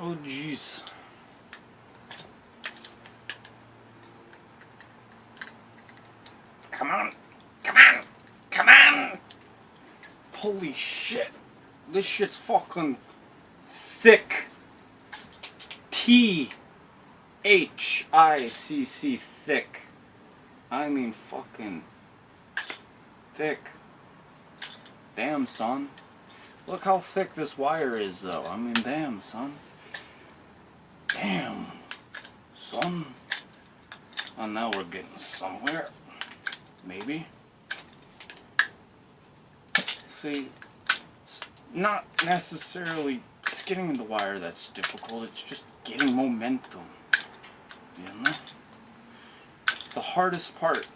Oh jeez. Come on! Come on! Come on! Holy shit. This shit's fucking thick. T-H-I-C-C, thick. I mean fucking thick. Damn, son. Look how thick this wire is, though. I mean, damn, son. Damn, son. Oh, now we're getting somewhere. Maybe. See, it's not necessarily skinning the wire that's difficult. It's just getting momentum. You know? The hardest part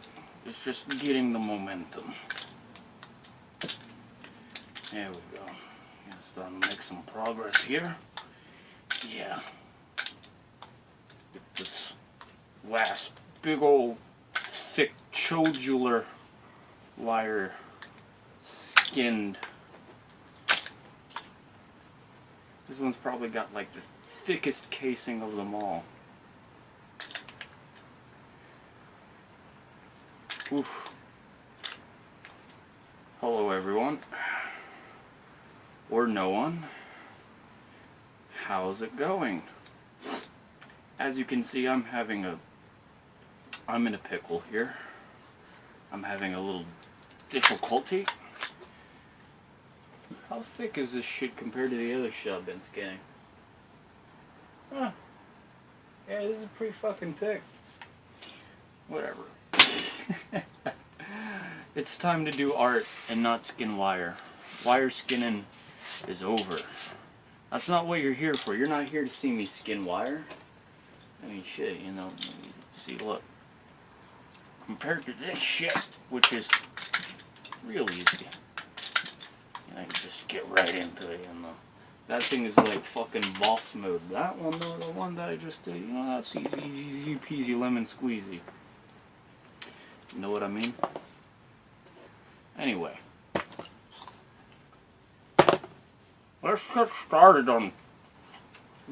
is just getting the momentum. There we go. Starting to make some progress here. Yeah. Get this last big old thick chodular wire skinned. This one's probably got like the thickest casing of them all. Oof. Hello everyone. Or no one. How's it going? As you can see, I'm in a pickle here. I'm having a little difficulty. How thick is this shit compared to the other shit I've been skinning? Huh. Yeah, this is pretty fucking thick. Whatever. It's time to do art and not skin wire. Wire skinning is over. That's not what you're here for. You're not here to see me skin wire. I mean, shit, you know. See, look. Compared to this shit, which is real easy. And I can just get right into it, you know. That thing is like fucking boss mode. That one, though, the one that I just did, you know, that's easy peasy lemon squeezy. You know what I mean? Anyway. Let's get started on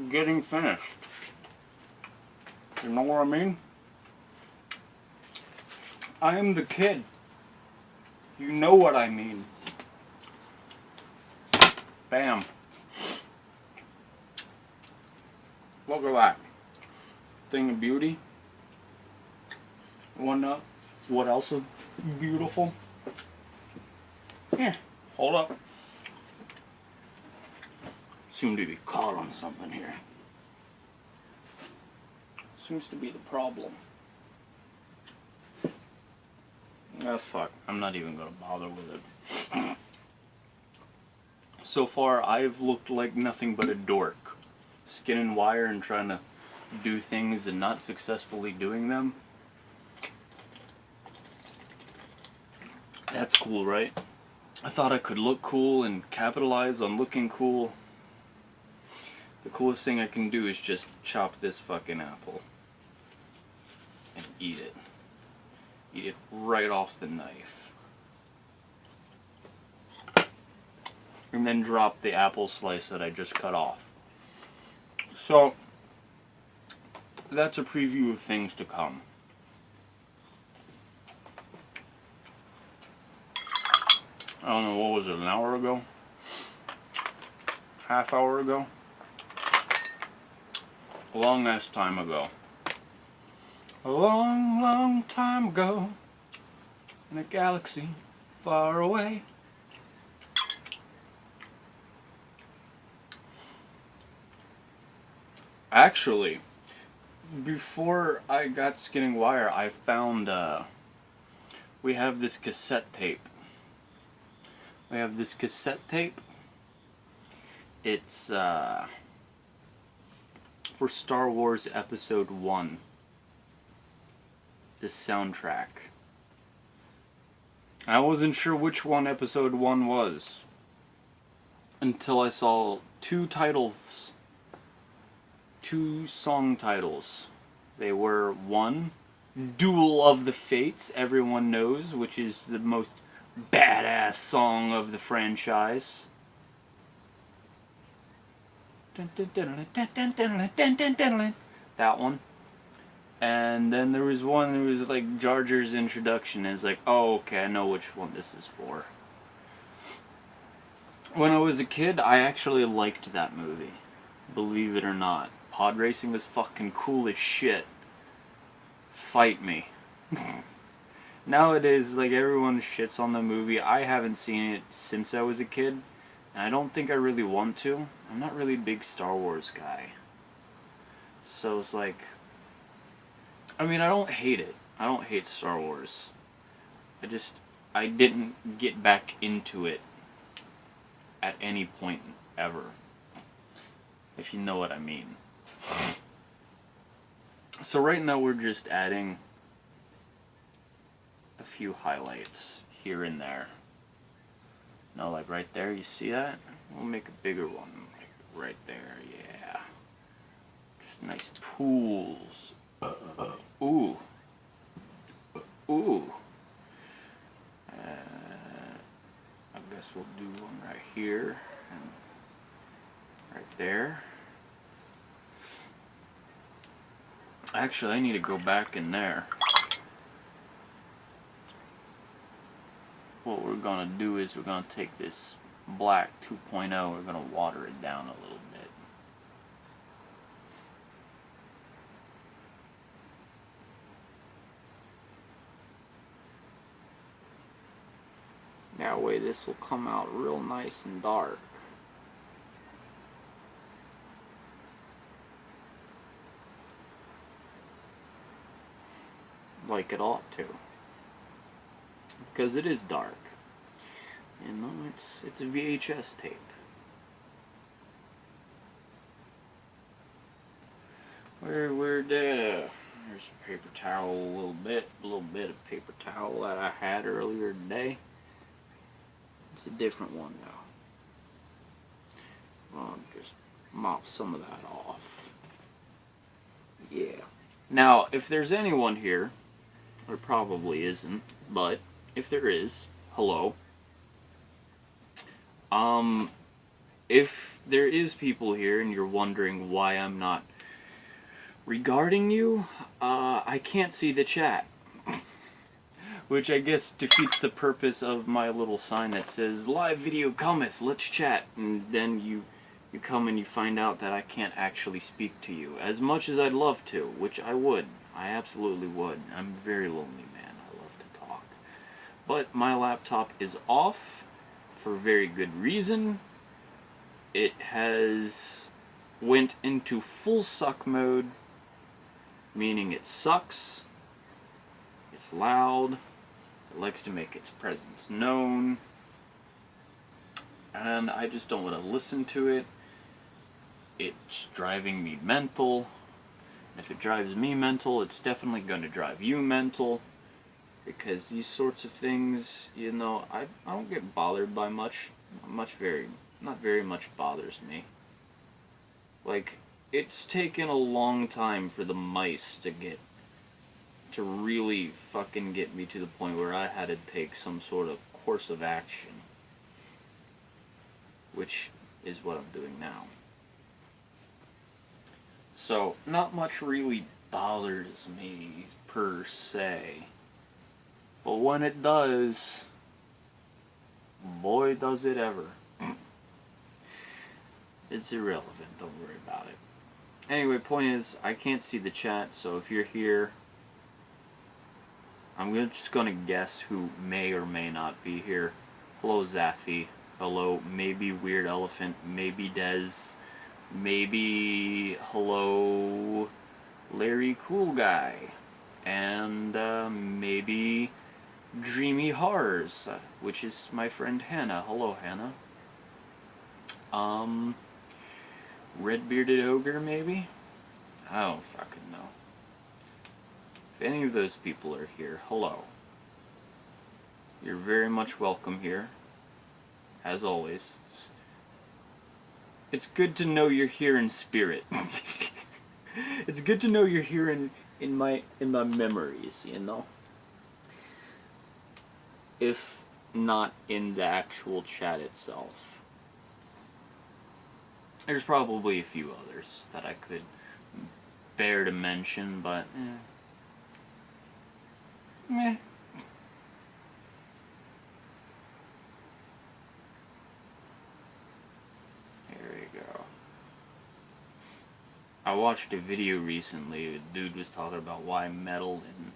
getting finished. You know what I mean? I am the kid. You know what I mean. Bam. Look at that. Thing of beauty. Wanna what else is beautiful? Here, hold up. Seem to be caught on something here. Seems to be the problem. Ah, fuck. I'm not even gonna bother with it. So far, I've looked like nothing but a dork. Skinning wire and trying to do things and not successfully doing them. That's cool, right? I thought I could look cool and capitalize on looking cool. The coolest thing I can do is just chop this fucking apple and eat it. Eat it right off the knife. And then drop the apple slice that I just cut off. So, that's a preview of things to come. I don't know, what was it, an hour ago? Half hour ago? A long ass time ago. A long, long time ago. In a galaxy far away. Actually, before I got skinning wire, I found, we have this cassette tape. We have this cassette tape. It's, for Star Wars Episode 1. This soundtrack. I wasn't sure which one Episode 1 was. Until I saw two song titles. They were, one, Duel of the Fates, everyone knows, which is the most badass song of the franchise. That one. And then there was one that was like Jar Jar's introduction. And it's like, oh, okay, I know which one this is for. When I was a kid, I actually liked that movie. Believe it or not. Pod racing was fucking cool as shit. Fight me. Nowadays, like, everyone shits on the movie. I haven't seen it since I was a kid. And I don't think I really want to. I'm not really a big Star Wars guy. So it's like... I mean, I don't hate it. I don't hate Star Wars. I didn't get back into it at any point ever. If you know what I mean. So right now we're just adding a few highlights here and there. No, like right there, you see that? We'll make a bigger one. Right there, yeah. Just nice pools. Ooh. Ooh. I guess we'll do one right here and right there. Actually, I need to go back in there. What we're gonna do is we're gonna take this black 2.0, we're gonna water it down a little bit. That way this will come out real nice and dark. Like it ought to. Because it is dark. You know, it's a VHS tape. Where'd there's a paper towel, a little bit of paper towel that I had earlier today. It's a different one now. I'll just mop some of that off. Yeah. Now, if there's anyone here, there probably isn't, but if there is, hello. If there is people here and you're wondering why I'm not regarding you, I can't see the chat. Which I guess defeats the purpose of my little sign that says, live video cometh, let's chat. And then you come and you find out that I can't actually speak to you. As much as I'd love to, which I would. I absolutely would. I'm a very lonely man. I love to talk. But my laptop is off for very good reason. It has went into full suck mode, meaning it sucks, it's loud, it likes to make its presence known, and I just don't want to listen to it. It's driving me mental. If it drives me mental, it's definitely going to drive you mental, because these sorts of things, you know, I don't get bothered by much. Not very much bothers me. Like, it's taken a long time for the mice to really fucking get me to the point where I had to take some sort of course of action, which is what I'm doing now. So, not much really bothers me, per se. But when it does, boy does it ever. It's irrelevant, don't worry about it. Anyway, point is, I can't see the chat, so if you're here, I'm just gonna guess who may or may not be here. Hello, Zaffy. Hello, maybe Weird Elephant. Maybe Dez. Maybe, hello, Larry Cool Guy. And maybe Dreamy Horrors, which is my friend Hannah. Hello, Hannah. Red Bearded Ogre, maybe? I don't fucking know. If any of those people are here, hello. You're very much welcome here, as always. It's good to know you're here in spirit. It's good to know you're here in my memories, you know? If not in the actual chat itself. There's probably a few others that I could bear to mention, but meh. There we go. I watched a video recently. A dude was talking about why metal in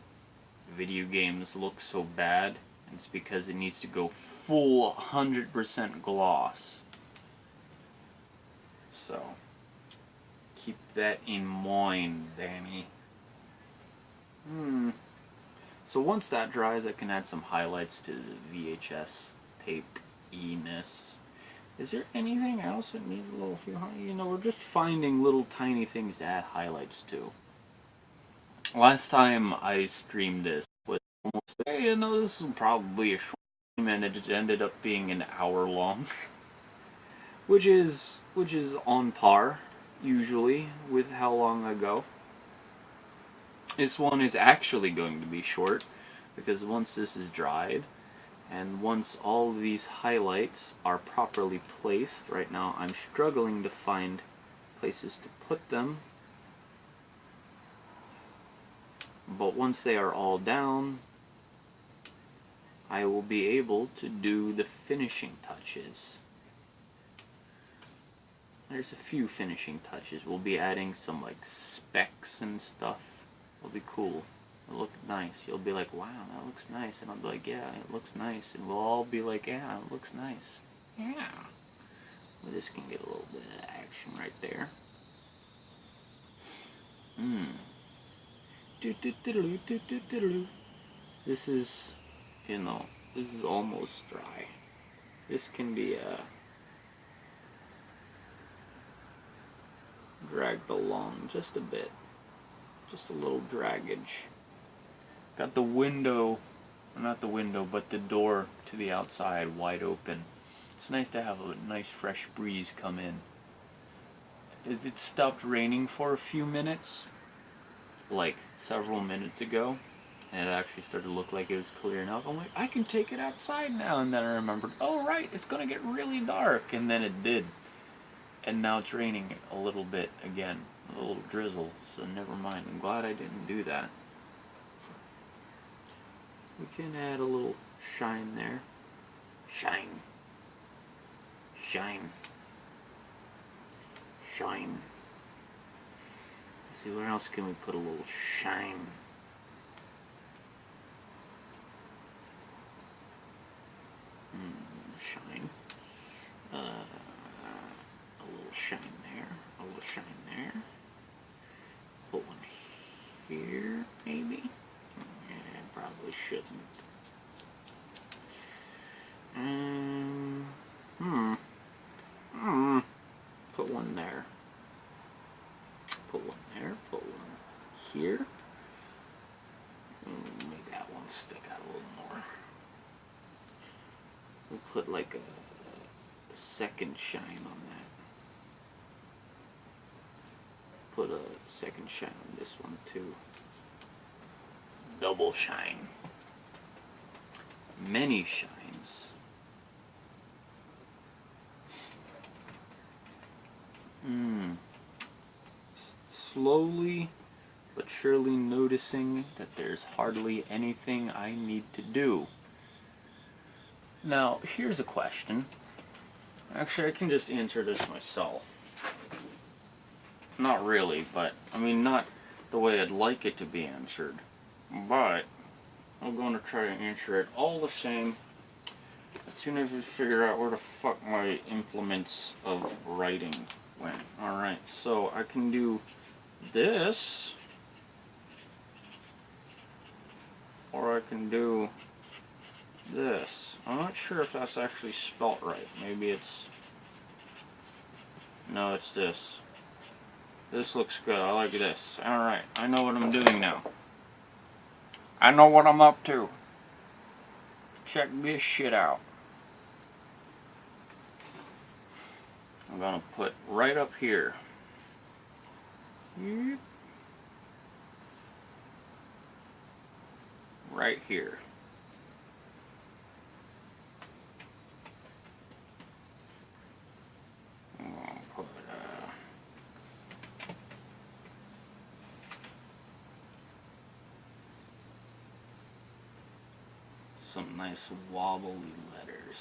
video games looks so bad. It's because it needs to go full 100% gloss. So, keep that in mind, Danny. So once that dries, I can add some highlights to the VHS tape-iness. Is there anything else that needs a little few, we're just finding little tiny things to add highlights to. Last time I streamed this was almost, this is probably a short stream, and it ended up being an hour long. which is on par, usually, with how long I go. This one is actually going to be short, because once this is dried, and once all of these highlights are properly placed, right now I'm struggling to find places to put them, but once they are all down, I will be able to do the finishing touches. There's a few finishing touches. We'll be adding some like specks and stuff. It'll be cool. It'll look nice. You'll be like, wow, that looks nice. And I'll be like, yeah, it looks nice. And we'll all be like, yeah, it looks nice. Yeah. Well, this can get a little bit of action right there. This is, this is almost dry. This can be dragged along just a bit. Just a little draggage. Got the window, not the window, but the door to the outside wide open. It's nice to have a nice fresh breeze come in. It stopped raining for a few minutes, like several minutes ago, and it actually started to look like it was clearing up. I'm like, I can take it outside now, and then I remembered, oh right, it's gonna get really dark, and then it did. And now it's raining a little bit again, a little drizzle, so never mind. I'm glad I didn't do that. We can add a little shine there. Shine. Shine. Shine. Let's see, where else can we put a little shine? Shine. A little shine there. A little shine there. Put one here, maybe? Yeah, probably shouldn't. Put one there. Put one there. Put one here. Make that one stick out a little more. We'll put like a second shine on that. Put a second shine on this one too. Double shine. Many shines. Slowly but surely noticing that there's hardly anything I need to do. Now, here's a question. Actually, I can just answer this myself. Not really, but, I mean, not the way I'd like it to be answered. But, I'm going to try to answer it all the same as soon as we figure out where the fuck my implements of writing went. Alright, so I can do this, or I can do this. I'm not sure if that's actually spelt right. Maybe it's... No, it's this. This looks good. I like this. Alright, I know what I'm doing now. I know what I'm up to. Check this shit out. I'm gonna put right up here. Right here. I'm gonna put some nice wobbly letters.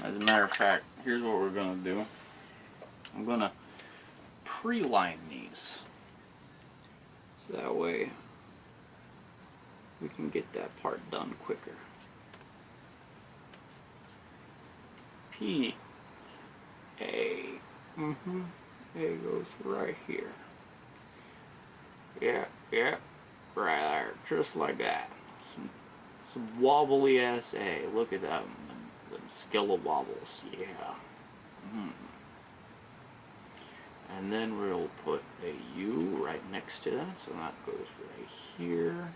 As a matter of fact, here's what we're going to do. I'm going to pre-line these. So that way we can get that part done quicker. P. A. A goes right here. Yeah, right there, just like that. Some wobbly ass A. Look at them Skeleghoul's. Yeah. And then we'll put a U right next to that, so that goes right here.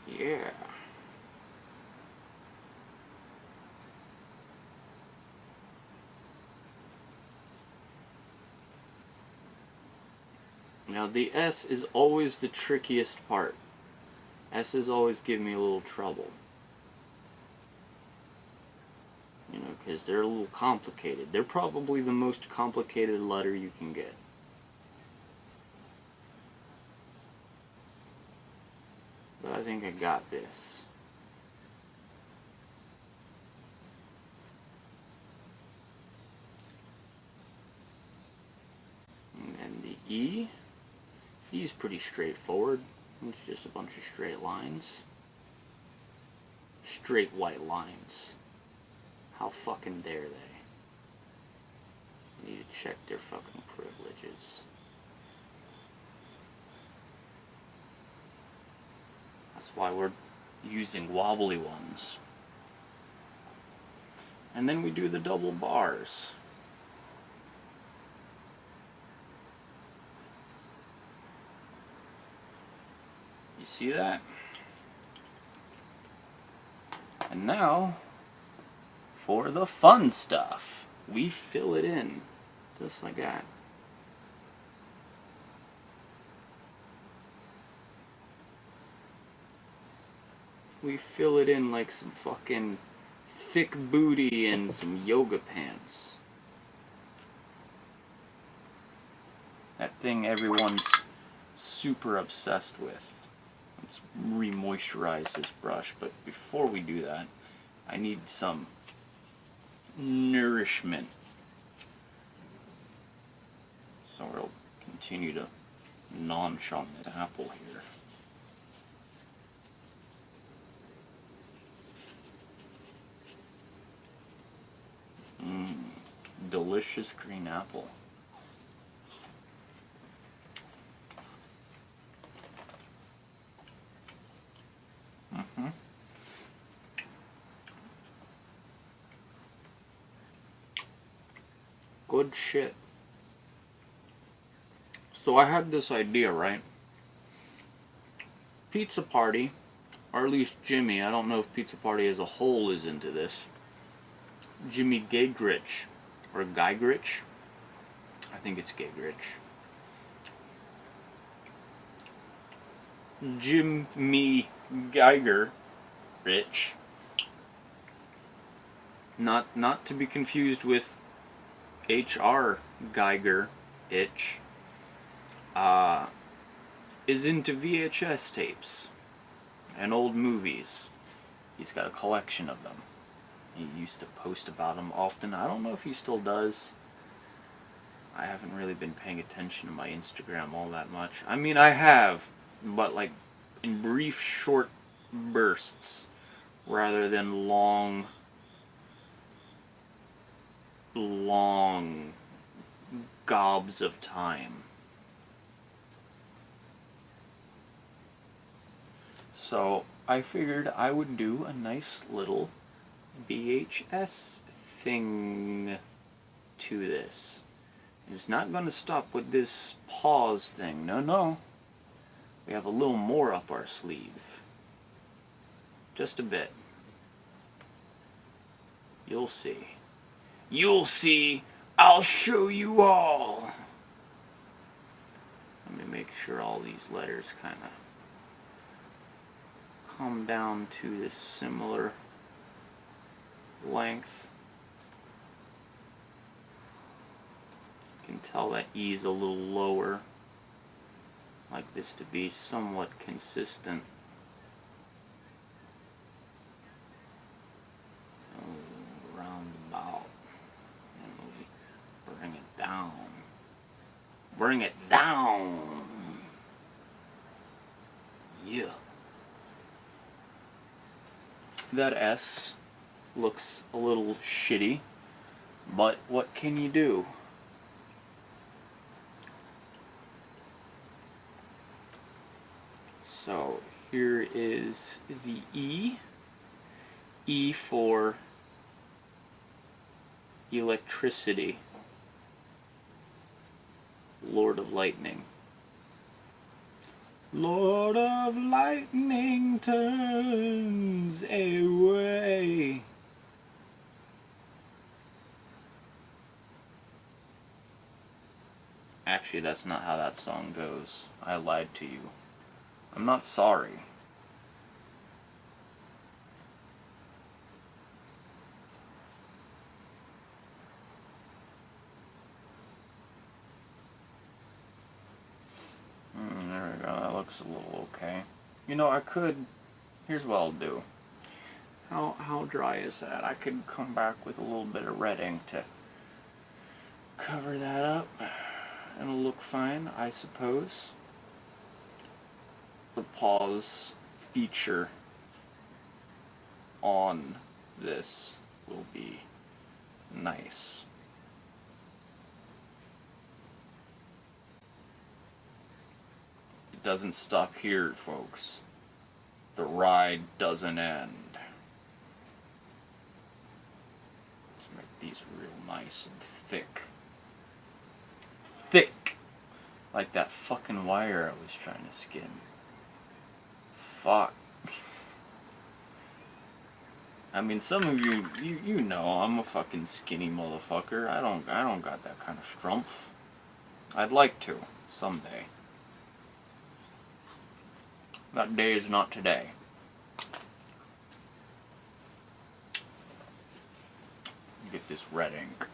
Yeah. Now the S is always the trickiest part. S's always give me a little trouble. You know, because they're a little complicated. They're probably the most complicated letter you can get. But I think I got this. And then the E. E is pretty straightforward. It's just a bunch of straight lines. Straight white lines. How fucking dare they? Need to check their fucking privileges. That's why we're using wobbly ones. And then we do the double bars. You see that? And now, for the fun stuff, we fill it in, just like that. We fill it in like some fucking thick booty and some yoga pants. That thing everyone's super obsessed with. Let's re-moisturize this brush, but before we do that, I need some nourishment. So we'll continue to nonch on this apple here. Delicious green apple. Good shit. So I had this idea, right? Pizza Party, or at least Jimmy, I don't know if Pizza Party as a whole is into this. Jimmy Gagrich, or Geigrich. I think it's Gagrich. Jimmy Geiger Rich. Not to be confused with H.R. Geiger Itch. Is into VHS tapes and old movies. He's got a collection of them. He used to post about them often. I don't know if he still does. I haven't really been paying attention to my Instagram all that much. I mean, I have, but like in brief, short bursts rather than long gobs of time. So I figured I would do a nice little VHS thing to this. It's not going to stop with this pause thing. No. We have a little more up our sleeve. Just a bit. You'll see. You'll see. I'll show you all. Let me make sure all these letters kind of come down to this similar length. can tell that E is a little lower. Like this to be somewhat consistent. Roundabout. And we'll bring it down. Bring it down! Yeah. That S looks a little shitty, but what can you do? So here is the E. E for electricity. Lord of Lightning. Lord of Lightning turns away. Actually, that's not how that song goes. I lied to you. I'm not sorry. There we go. That looks a little okay. You know, I could... Here's what I'll do. How dry is that? I could come back with a little bit of red ink to cover that up. It'll look fine, I suppose. The pause feature on this will be nice. It doesn't stop here, folks. The ride doesn't end. Let's make these real nice and thick. Thick! Like that fucking wire I was trying to skin. Fuck. I mean, some of you know I'm a fucking skinny motherfucker. I don't got that kind of strumph. I'd like to someday. That day is not today. Get this red ink.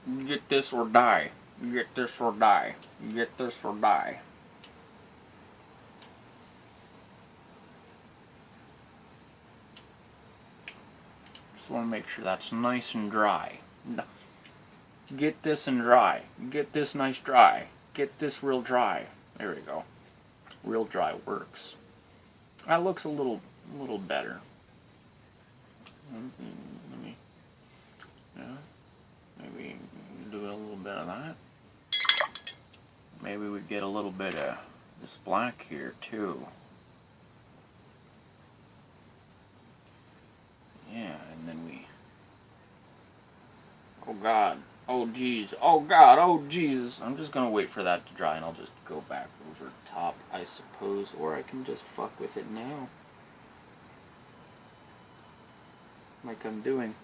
You get this or die. You get this or die. You get this or die. Just want to make sure that's nice and dry. Get this and dry. Get this nice dry. Get this real dry. There we go. Real dry works. That looks a little better. Let me, yeah, maybe do a little bit of that. Maybe we get a little bit of this black here too. Yeah, and then we, oh God, oh geez, oh God, oh Jesus. I'm just gonna wait for that to dry and I'll just go back over top, I suppose, or I can just fuck with it now. Like I'm doing.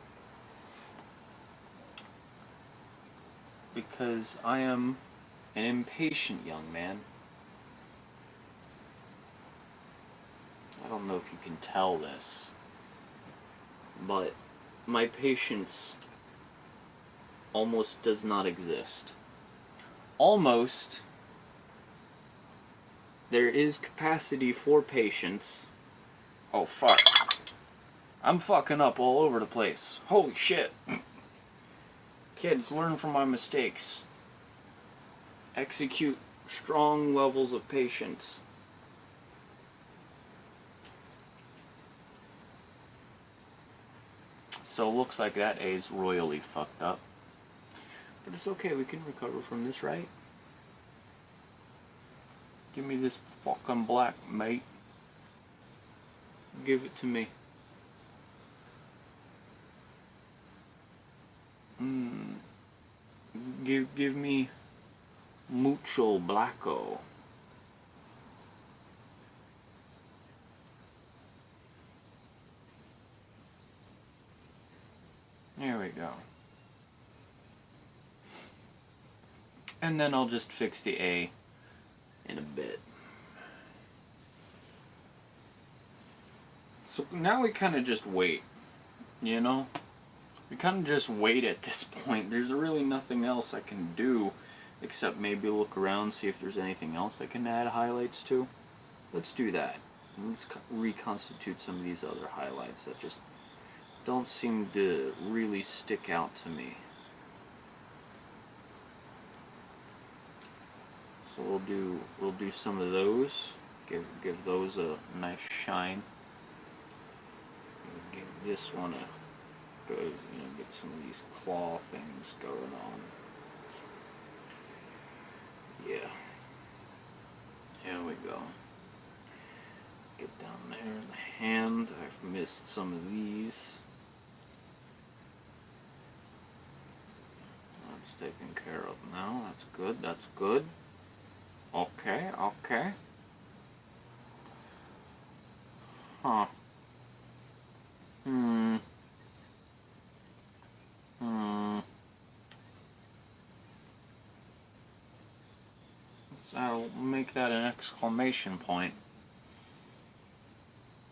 Because I am an impatient young man. I don't know if you can tell this, but my patience almost does not exist. Almost. There is capacity for patience. Oh fuck. I'm fucking up all over the place. Holy shit. Kids, learn from my mistakes. Execute strong levels of patience. So it looks like that A is royally fucked up. But it's okay, we can recover from this, right? Give me this fucking black, mate. Give it to me. Give me mucho blacko. There we go. And then I'll just fix the A in a bit. So now we kind of just wait, you know? We kind of just wait at this point. There's really nothing else I can do except maybe look around, see if there's anything else I can add highlights to. Let's do that. Let's reconstitute some of these other highlights that just don't seem to really stick out to me. So we'll do some of those. Give those a nice shine. Give this one a go. Get some of these claw things going on. Yeah. Here we go. Get down there in the hand. I've missed some of these. That's taken care of now. That's good. That's good. Okay, okay. Huh. I'll make that an exclamation point.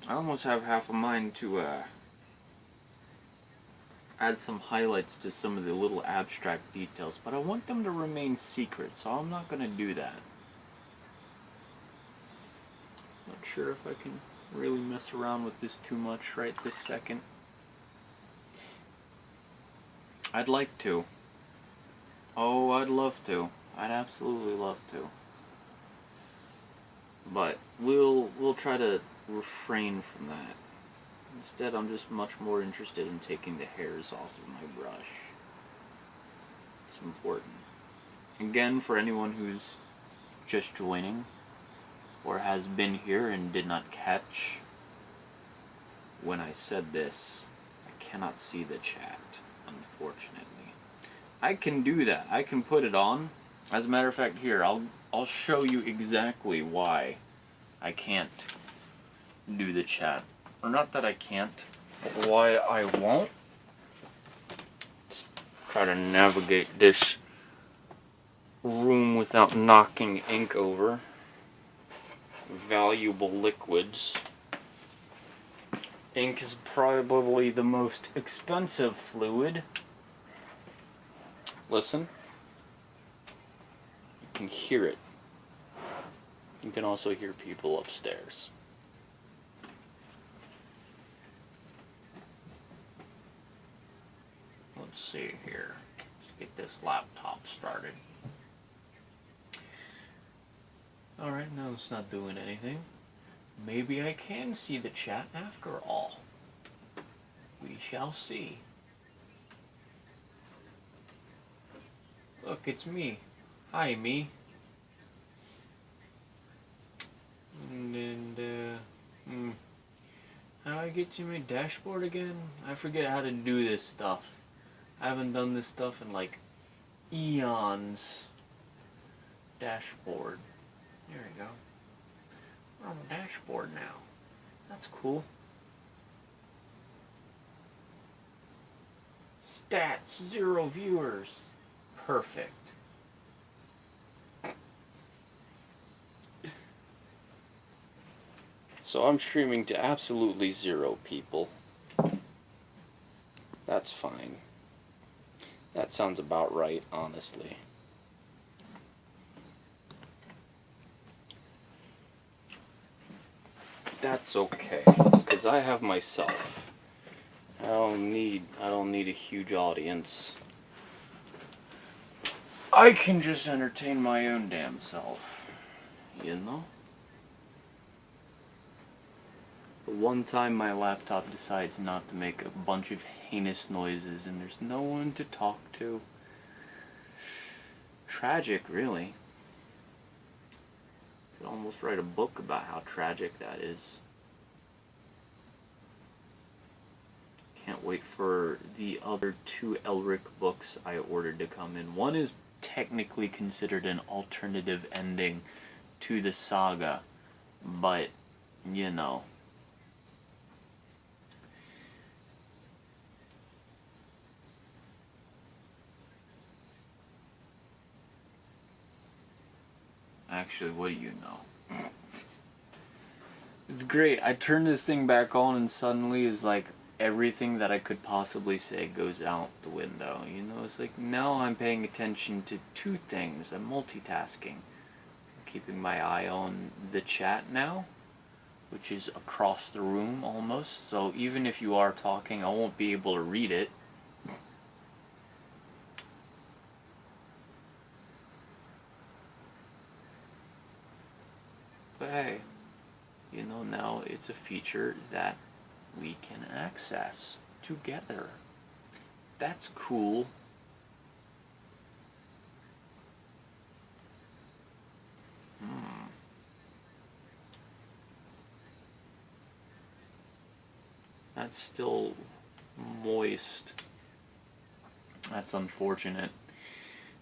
I almost have half a mind to add some highlights to some of the little abstract details, but I want them to remain secret, so I'm not going to do that. Not sure if I can really mess around with this too much right this second. I'd like to. Oh, I'd love to. I'd absolutely love to. But we'll try to refrain from that. Instead, I'm just much more interested in taking the hairs off of my brush. It's important. Again, for anyone who's just joining or has been here and did not catch when I said this, I cannot see the chat, unfortunately. I can do that. I can put it on. As a matter of fact, here, I'll show you exactly why I can't do the chat. Or not that I can't, but why I won't. Let's try to navigate this room without knocking ink over. Valuable liquids. Ink is probably the most expensive fluid. Listen. You can hear it. You can also hear people upstairs. Let's see here. Let's get this laptop started. Alright, now it's not doing anything. Maybe I can see the chat after all. We shall see. Look, it's me. Hi, me. How do I get to my dashboard again? I forget how to do this stuff. I haven't done this stuff in like eons. Dashboard. There we go. We're on the dashboard now. That's cool. Stats, 0 viewers. Perfect. So I'm streaming to absolutely 0 people. That's fine. That sounds about right, honestly. That's okay, because I have myself. I don't need a huge audience. I can just entertain my own damn self, you know? The one time my laptop decides not to make a bunch of heinous noises and there's no one to talk to. Tragic, really. Could almost write a book about how tragic that is. Can't wait for the other 2 Elric books I ordered to come in. One is technically considered an alternative ending to the saga, but, you know. Actually, what do you know? It's great. I turn this thing back on and suddenly is like everything that I could possibly say goes out the window. You know, it's like now I'm paying attention to two things. I'm multitasking. I'm keeping my eye on the chat now, which is across the room almost. So even if you are talking, I won't be able to read it. But hey, you know, now it's a feature that we can access together. That's cool. That's still moist. That's unfortunate.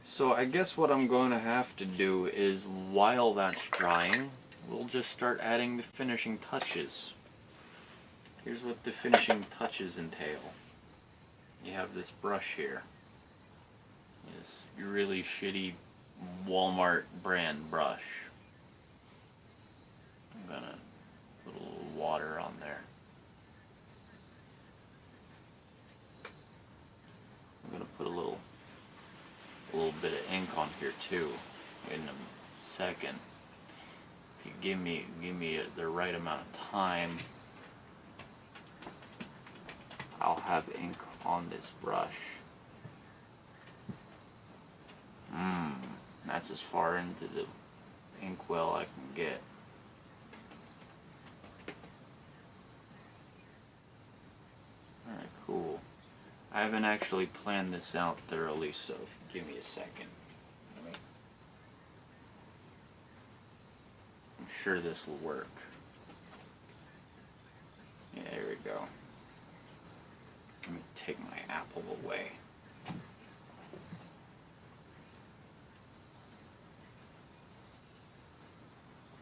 So I guess what I'm going to have to do is, while that's drying, we'll just start adding the finishing touches. Here's what the finishing touches entail. You have this brush here. This really shitty Walmart brand brush. I'm gonna put a little water on there. I'm gonna put a little bit of ink on here too in a second. If you give me the right amount of time, I'll have ink on this brush. That's as far into the inkwell I can get. Alright, cool. I haven't actually planned this out thoroughly, so give me a second. I'm sure this will work. Yeah, there we go. Let me take my apple away.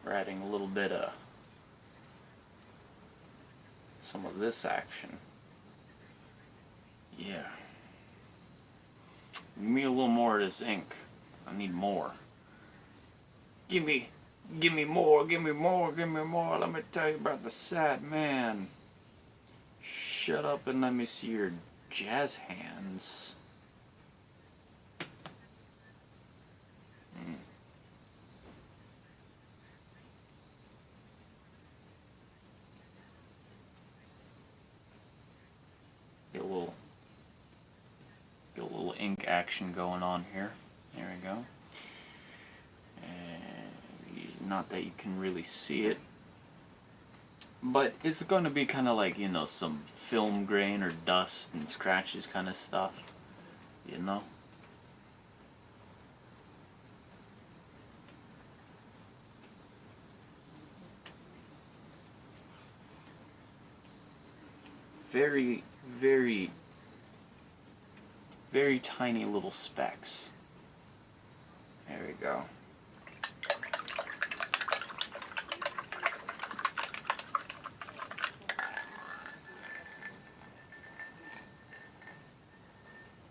We're adding a little bit of some of this action. Yeah. Give me a little more of this ink. I need more. Give me more, give me more, give me more. Let me tell you about the sad man. Shut up and let me see your jazz hands. Get a little ink action going on here. There we go. And not that you can really see it, but it's going to be kind of like, you know, some film grain or dust and scratches kind of stuff, you know. Very, very, very tiny little specks. There we go.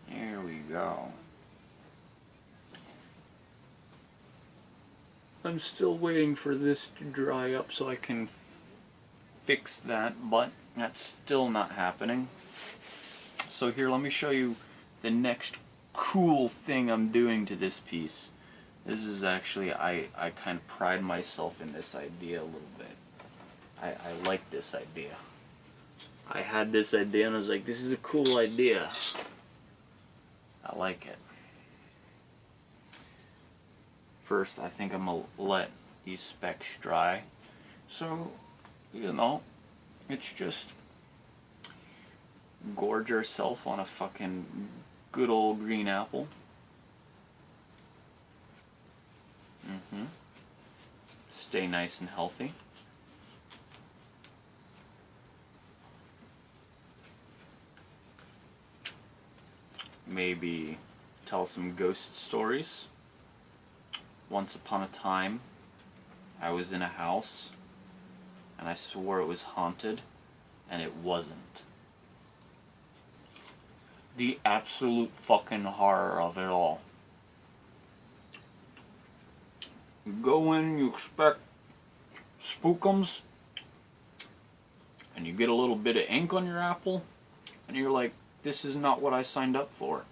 There we go. I'm still waiting for this to dry up so I can fix that, but that's still not happening. So here, let me show you the next cool thing I'm doing to this piece. This is actually, I kind of pride myself in this idea a little bit. I like this idea. I had this idea and I was like, this is a cool idea. I like it. First, I think I'm gonna let these specks dry. So, you know, it's just gorge yourself on a fucking good old green apple. Stay nice and healthy. Maybe tell some ghost stories. Once upon a time, I was in a house and I swore it was haunted, and it wasn't. The absolute fucking horror of it all. You go in, you expect spookums, and you get a little bit of ink on your apple, and you're like, this is not what I signed up for.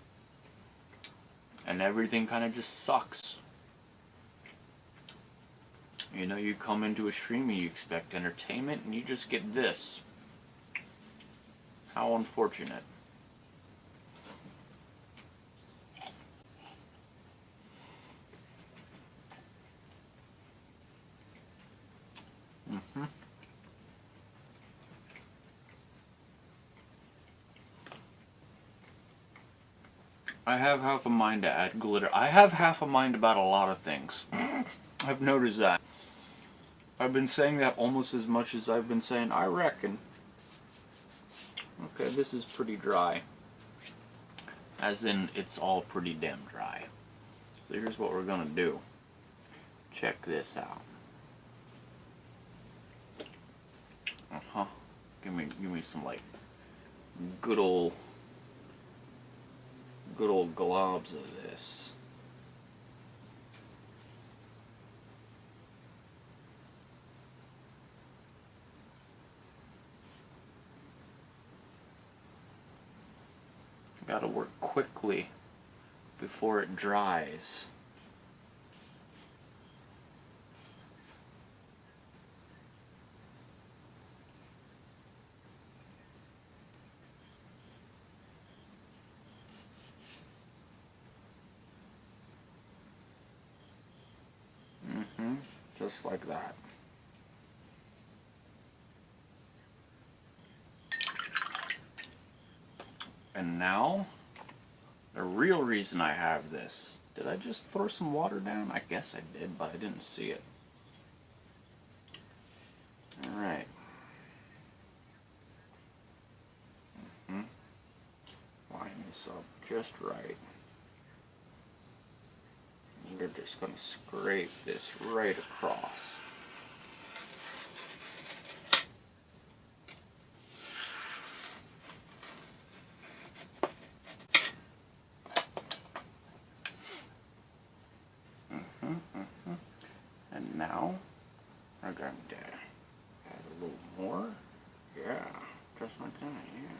And everything kind of just sucks. You know, you come into a stream and you expect entertainment, and you just get this. How unfortunate. I have half a mind to add glitter. I have half a mind about a lot of things. I've noticed that. I've been saying that almost as much as I've been saying, I reckon. Okay, this is pretty dry. As in, it's all pretty damn dry. So here's what we're gonna do. Check this out. Give me some like good old globs of this. Gotta work quickly before it dries. Just like that. And now, the real reason I have this. Did I just throw some water down? I guess I did, but I didn't see it. Alright. Line this up just right. We're just going to scrape this right across. And now we're going to add a little more. Yeah, just like that, yeah.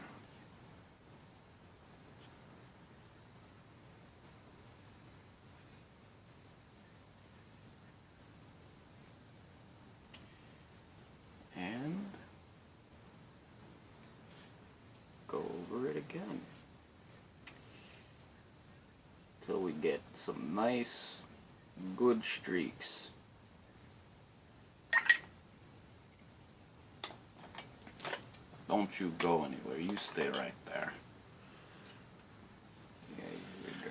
And go over it again till we get some nice good streaks. Don't you go anywhere, you stay right there. Yeah, here we go.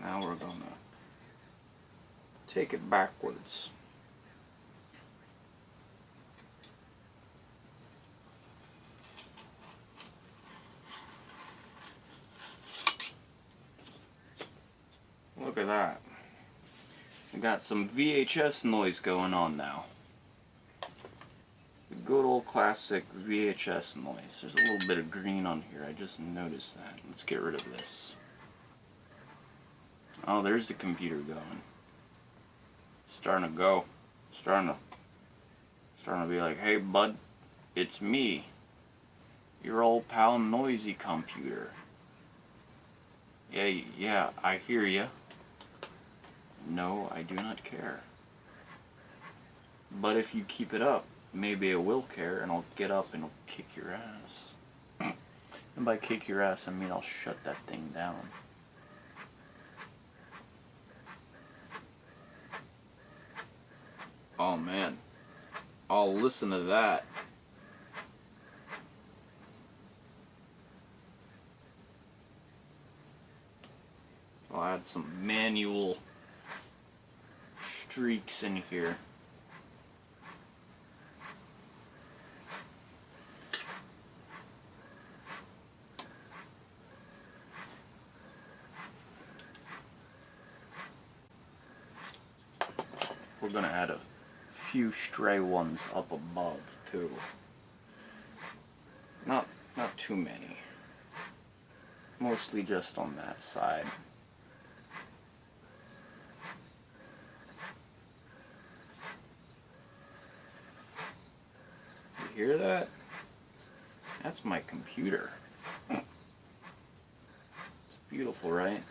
Now we're gonna take it backwards. Look at that. We got some VHS noise going on now. The good old classic VHS noise. There's a little bit of green on here. I just noticed that. Let's get rid of this. Oh, there's the computer going. Starting to go. Starting to be like, hey bud, it's me. Your old pal Noisy Computer. Yeah, I hear ya. No, I do not care. But if you keep it up, maybe I will care, and I'll get up and I'll kick your ass. And by kick your ass, I mean I'll shut that thing down. Oh man, I'll listen to that. I'll add some manual streaks in here. We're gonna add a few stray ones up above too. too many. Mostly just on that side. You hear that? That's my computer. It's beautiful, right?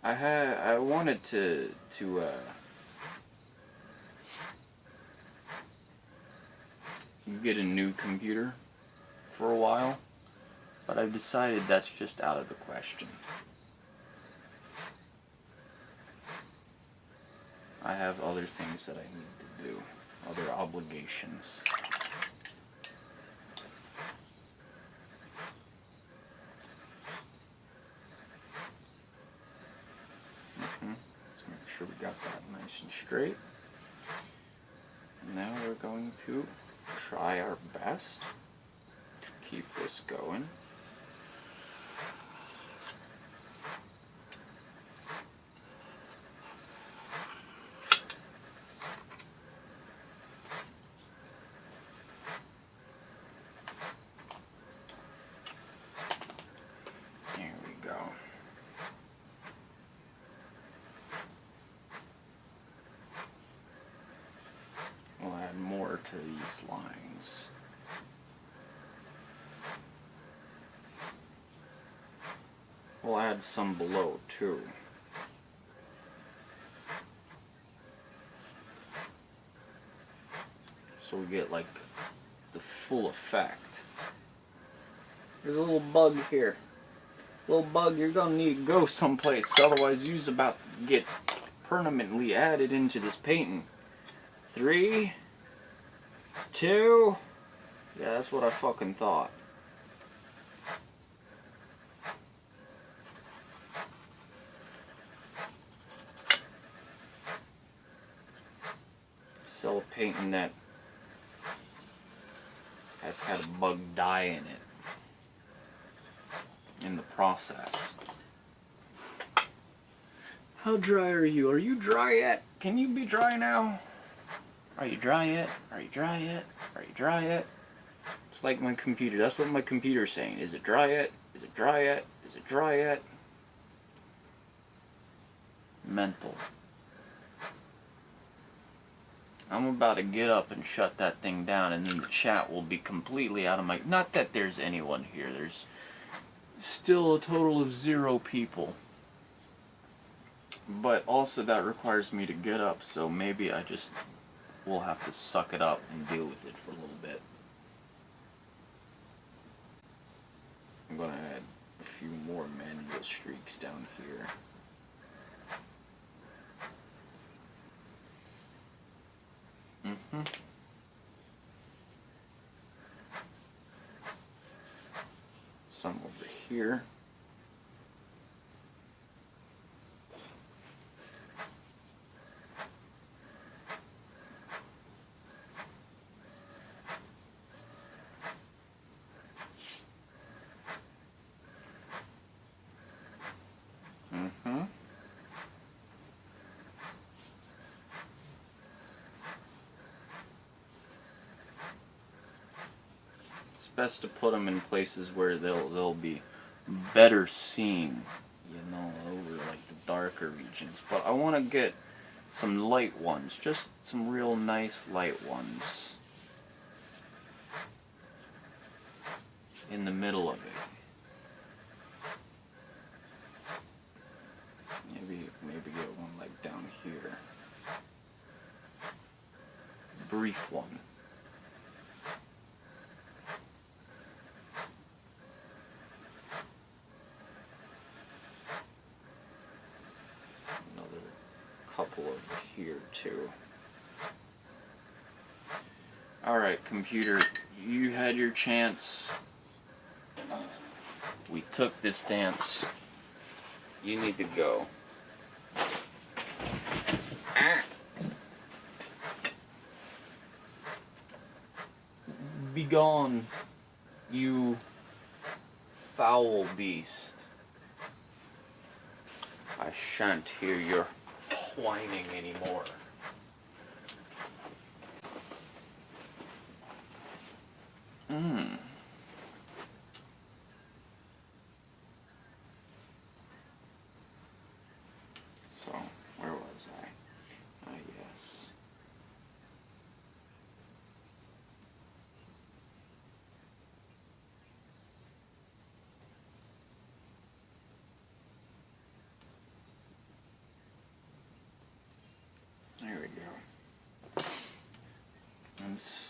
I wanted to get a new computer for a while, but I've decided that's just out of the question. I have other things that I need to do, other obligations. Let's make sure we got that nice and straight. Now we're going to try our best to keep this going. There we go. We'll add more to these lines. We'll add some below too. So we get like the full effect. There's a little bug here. Little bug, you're gonna need to go someplace, otherwise you's about to get permanently added into this painting. 3, 2, yeah, that's what I fucking thought. Sell a painting that has had a bug die in it in the process. How dry are you? Are you dry yet? Can you be dry now? Are you dry yet? Are you dry yet? Are you dry yet? It's like my computer. That's what my computer's saying. Is it dry yet? Is it dry yet? Is it dry yet? Mental. I'm about to get up and shut that thing down, and then the chat will be completely out of my... Not that there's anyone here. There's still a total of 0 people. But also that requires me to get up, so maybe I just will have to suck it up and deal with it for a little bit. I'm gonna add a few more manual streaks down here. Some over here. It's best to put them in places where they'll be better seen, you know, over like the darker regions. But I want to get some light ones, just some real nice light ones in the middle of it. Maybe get one like down here. Brief one. Another couple over here too. Alright, computer, you had your chance. We took this dance. You need to go. Be gone, you foul beast. I shan't hear your whining anymore.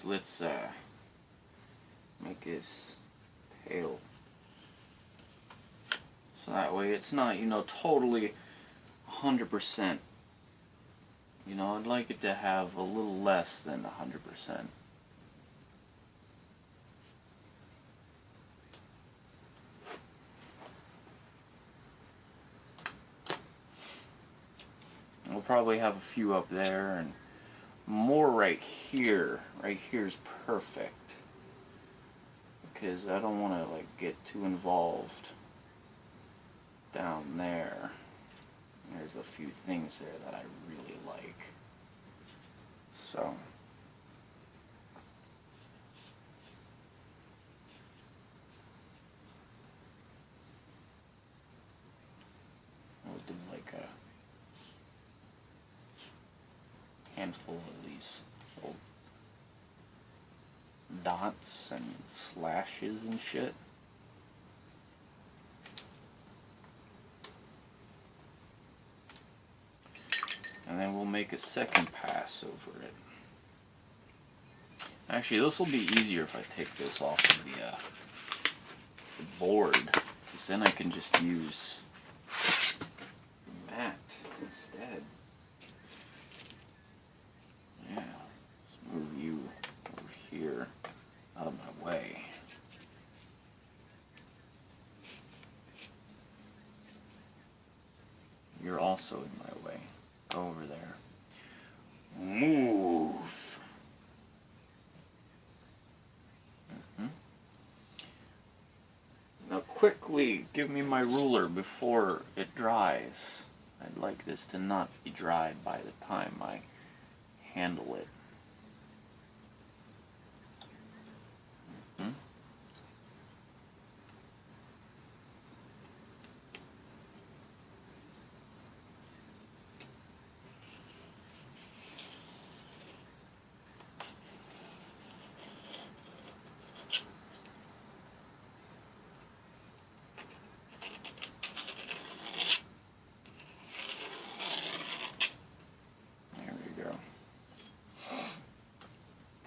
let's make his tail. So that way it's not, you know, totally 100%. You know, I'd like it to have a little less than 100%. We'll probably have a few up there and more right here. Right here is perfect. Because I don't want to like get too involved down there. There's a few things there that I really like. So we'll do like a handful of these little dots and slashes and shit. And then we'll make a second pass over it. Actually, this will be easier if I take this off of the board, because then I can just use the mat instead. Yeah, let's move you over here out of my way. You're also in my way. Go over there. Move. Now quickly give me my ruler before it dries. I'd like this to not be dried by the time I handle it.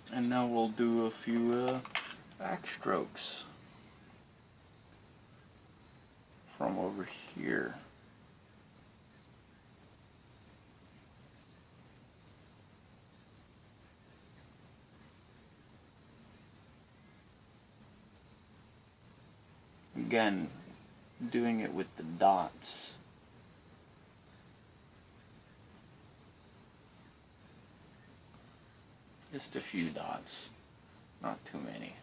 And now we'll do a few back strokes from over here. Again, doing it with the dots. Just a few dots, not too many.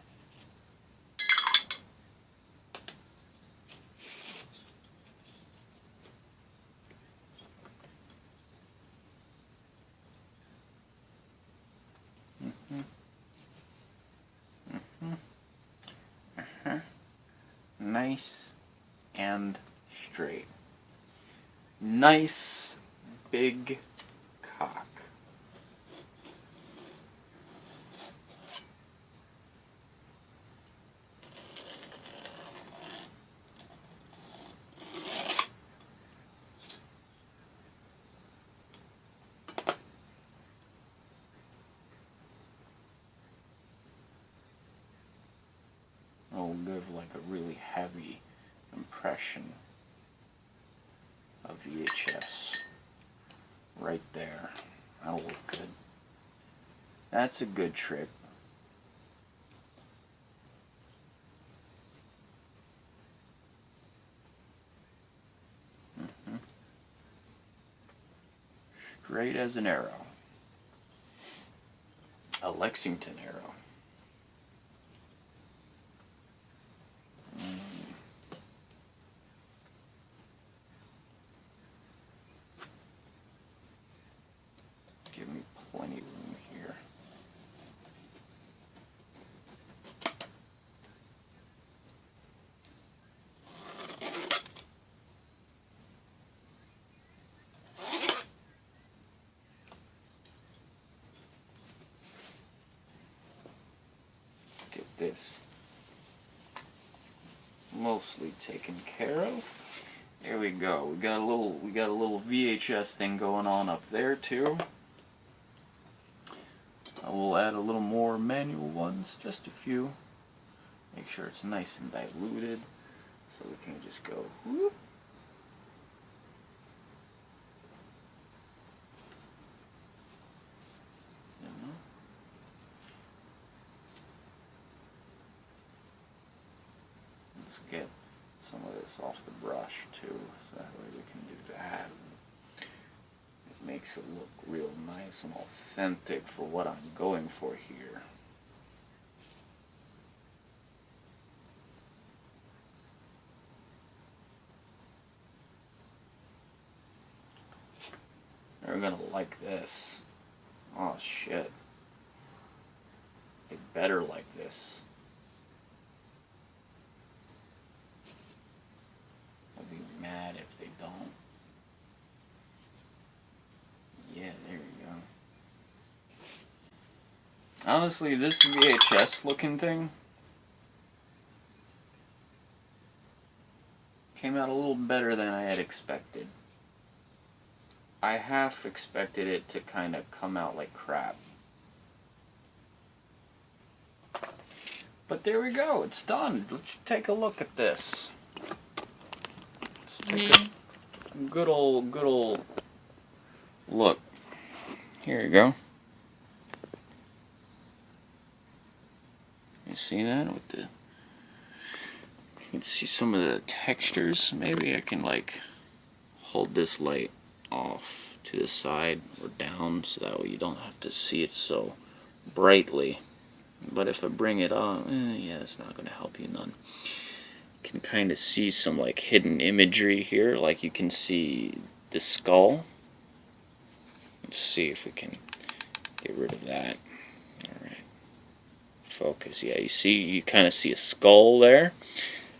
Nice and straight. Nice big cock. It'll give like a really heavy impression of VHS right there. That'll look good. That's a good trick. Straight as an arrow. A Lexington arrow. Give me plenty of room here. Get this mostly taken care of. There we go. We got a little VHS thing going on up there too. I will add a little more manual ones, just a few. Make sure it's nice and diluted, so we can just go whoop. Let's get some of this off the brush too, so that way we can do that. It makes it look real nice and authentic for what I'm going for here. They're gonna like this. Oh shit. They better like this. I'll be mad if they don't. Yeah, there you go. Honestly, this VHS looking thing came out a little better than I had expected. I half expected it to kind of come out like crap. But there we go, it's done. Let's take a look at this. Let's take a good old look. Here you go. You see that with the, you can see some of the textures. Maybe I can like hold this light off to the side or down so that way you don't have to see it so brightly. But if I bring it on, yeah, it's not going to help you none. You can kind of see some like hidden imagery here, like you can see the skull. Let's see if we can get rid of that. Alright. Focus. Yeah, you kind of see a skull there.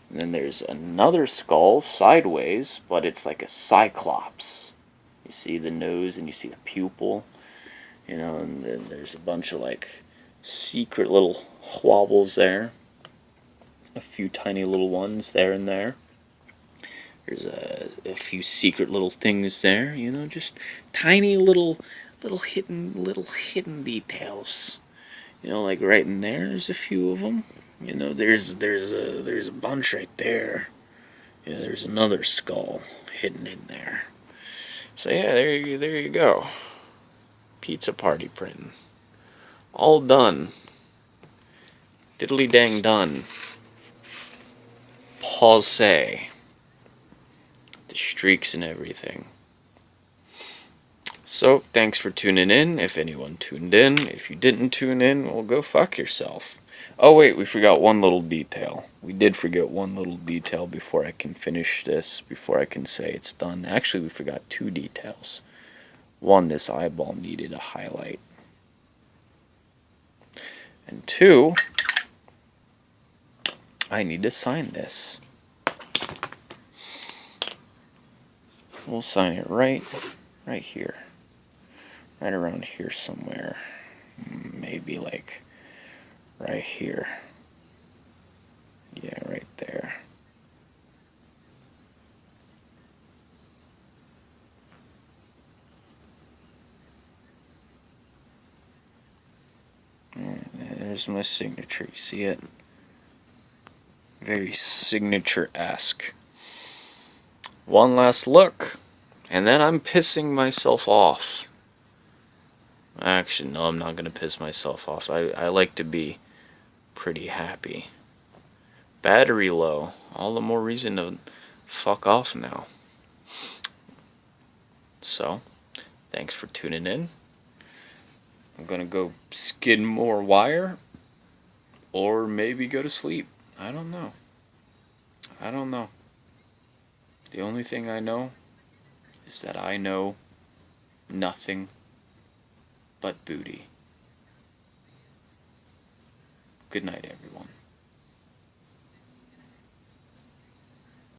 And then there's another skull sideways, but it's like a cyclops. You see the nose and you see the pupil, you know, and then there's a bunch of like secret little wobbles there. A few tiny little ones there and there. There's a few secret little things there, you know, just tiny little hidden details. You know, like right in there, there's a few of them. You know, there's a bunch right there. Yeah, there's another skull hidden in there. So yeah, there you go. Pizza party printing. All done. Diddly dang done. Pause. The streaks and everything. So, thanks for tuning in, if anyone tuned in. If you didn't tune in, well, go fuck yourself. Oh wait, we forgot one little detail. We did forget one little detail before I can finish this, before I can say it's done. Actually, we forgot two details. One, this eyeball needed a highlight. And two, I need to sign this. We'll sign it right here. Right around here somewhere. Maybe like right here. Yeah, right there. There's my signature. You see it? Very signature-esque. One last look, and then I'm pissing myself off. Actually, no, I'm not going to piss myself off. I like to be pretty happy. Battery low. All the more reason to fuck off now. So, thanks for tuning in. I'm going to go skin more wire, or maybe go to sleep. I don't know. The only thing I know is that I know nothing but booty. Good night, everyone.